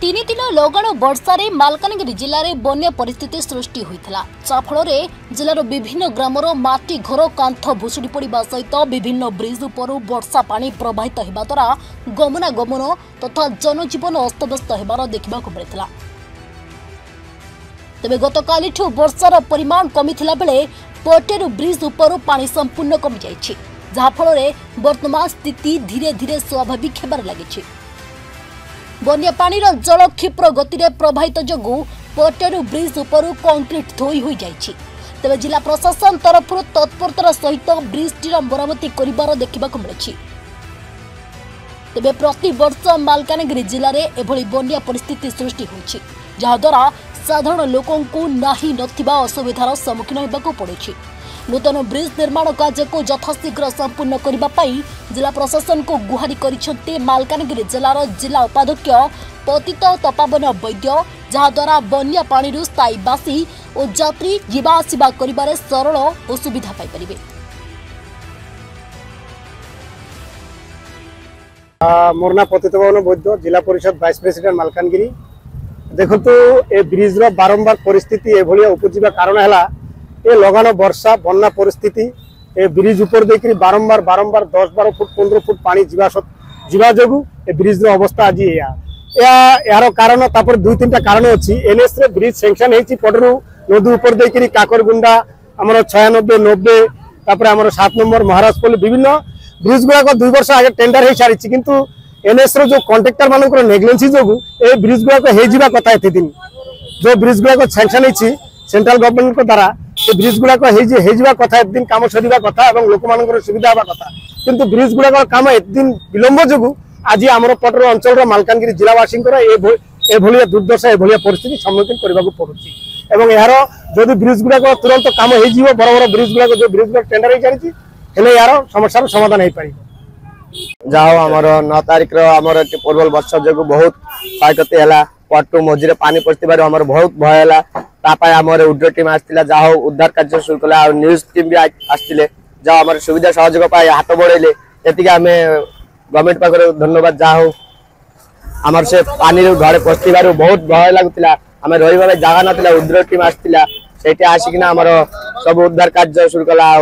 तीन दिन लगाण वर्षार मालकानगिरी जिले में बन्या परिस्थिति सृष्टि होता जाफल जिलार विभिन्न ग्रामर माटी घर कांथ भुशुड़ी पड़ा सहित विभिन्न ब्रिज उपर वर्षा पानी प्रवाहित होगा द्वारा गमनागमन तथा जनजीवन अस्तव्यस्त होबार देखा मिलता। तेज गतकाली वर्षार परिमाण कमी बेले पटेरू ब्रिज उपर पानी संपूर्ण कमी जाइए जहाँफल वर्तमान स्थिति धीरे धीरे स्वाभाविक होबार लगी। बन्या पानी जल क्षिप्र गति में प्रवाहित जगू पटेरू ब्रिज उपर कंक्रीट धोई हो जाइए। तेज जिला प्रशासन तरफ तत्परतार सहित ब्रिजटीर मरामती कर देखा मिली। तेज प्रति वर्ष मालकानगिरी जिले में एभली बन्या परिस्थिति सृष्टि होछि जहाद्वारा साधारण लोकों को नाही नथिबा असुविधार सम्मुखीन होबाक पड़ुछि। नूतन ब्रिज निर्माण कार्य को यथाशीघ्र संपूर्ण करने जिला प्रशासन को गुहारी करिसेंते मालकानगिरी जिलार जिला उपाध्यक्ष पतित तपावन वैद्य जहाद्वारा बन्या पानी स्थायीवासी और यात्री जीवा आसिबा करिबारे सरल और सुविधा पाई परिबे। मोर ना पतित तपावन वैद्य जिला परिषद वाइस प्रेसिडेंट मालकानगिरी। देखो ए ब्रिज रो बारंबार परिस्थिति एभलिया उपजिबा कारण हैला ए लगाण वर्षा बन्या परिस्थिति ए ब्रिज ऊपर देखि बारंबार 10-12 फुट 15 फुट पानी जीवा जगु ए ब्रिज रो अवस्था आज यार कारण तापर 2-3टा कारण अछि। एनएस रे ब्रिज सैंक्शन हेछि पडरू नदी ऊपर देखि काकरगुंडा हमर 96-90 तापर हमर 7 नंबर महाराजपल्ली विभिन्न ब्रिज गुडा को 2 वर्ष आगे टेंडर हे सारिछि किंतु एनएस रो जो कॉन्ट्रैक्टर मानकर नेग्लेंसी जगु ए ब्रिज गुडा को हे जीवा कथा एते दिन जो ब्रिज गुडा को सैंक्शन हेछि सेंट्रल गवर्नमेंट को द्वारा ए ब्रिज गुडा को हे जीवा कथा एते दिन काम सरीबा कथा एवं लोक मानकर सुविधा होबा कथा किंतु ब्रिज गुडा को काम एते दिन विलंब जगु आज हमर पटर अंचल रो मालकानगिरी जिलावासी एभलिया दुर्दशा एभलिया परिस्थिति सम्मुखीन करबाक पड़ुछि एवं यार जदि ब्रिज गुडा को तुरंत काम हे जीवो बड़ बड़ ब्रिज गुडा को जो ब्रिज गुडा टेंडर हे जानिछि हेले यार समस्या समाधान हे पारिबो। जाओ आमर 9 तारिख आमर पूर्व वर्ष जो बहुत क्षयक्षति है पटू मझे पानी पशिबार आमर बहुत भय है आमर उद्धार टीम आसला जाओ उद्धार कार्य शुरू कला न्यूज टीम भी आसते जाओ आम सुविधा सहयोग हाथ बढ़ेले ये आम गवर्नमेंट पाखे धन्यवाद जाओ आमर से पानी घरे पशिबार बहुत भय लगुला आम रही जगह ना उद्धार टीम आसला से आसिकिना आमर सब उद्धार कार्य शुरू कला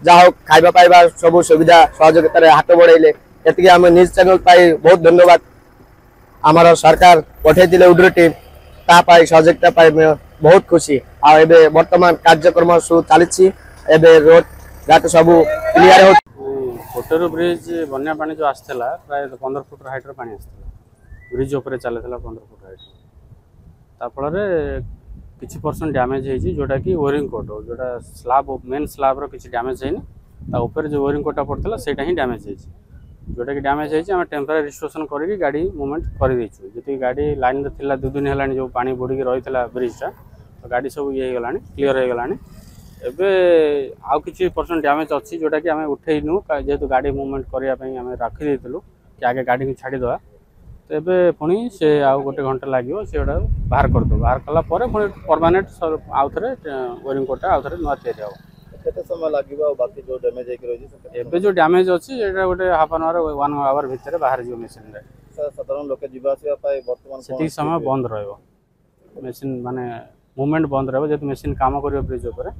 जाओ खाइबा पाइबा सब सुविधा सहयोग हाथ बढ़ेले ये आम न्यूज चैनल बहुत धन्यवाद आमर सरकार पठे उद्धार टीम तापाई सहयोगिता बहुत खुशी आबे वर्तमान कार्यक्रम सब चली रोड घाट सब क्लियर हो। पटेरू ब्रिज बन्या पानी जो आसला प्राय 15 फुट हाइट पानी आसला ब्रिज उपर चलता 15 फुट हाइट ताफल किसी परसेंट डैमेज है जोटा कि ओरिंग कोट जोटा स्लाब मेन स्लाब रो किसी डैमेज है ऊपर जो ओरिंग कोटा पड़ता सेटा ही डैमेज है जोटा कि डैमेज है टेम्पररी रिस्टोरेशन करके गाड़ी मूवमेंट कर जी गाड़ी लाइन थिला 2 दिन है जो पानी बुड़ी रही है ब्रिजटा तो गाड़ी सब ये गला क्लीयर हो गला एबे आउ किसी परसेंट डैमेज अच्छी जोटा कि आम उठेनु जेहेतु गाड़ी मूवमेंट करने आम रखी देलु कि आगे गाड़ी को छाड़ीदे तो ये पुणी से आउ गोटे घंटा लगे से बाहर करदे बाहर कलापर पुणी परमानेंट आउ थे ओरिंग कोटा आउ थे नुआ तैयारी हम केते समय लागिबा बाकी जो डैमेज है रही एबे जो डैमेज अछि एटा गोटे हाफ एन आवर 1 आवर भितर बाहर जो मशीन रे साधारण लोक जीवा आसिया पाए वर्तमान सेठी समय बंद रहबो मशीन माने मूवमेंट बंद रहबो जेतु मशीन काम करियो ब्रिज ऊपर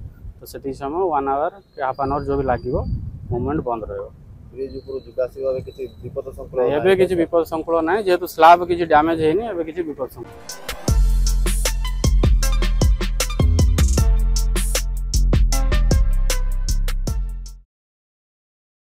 तो सेठी समय 1 आवर के हाफ एन आवर जो भी लागिबो मूवमेंट बंद रहबो ब्रिज ऊपर जीवा आसिया किछि विपद संकुल एबे किछि विपद संकुल नै जेतु स्लैब किछि डैमेज हेनी एबे किछि विपद संकुल।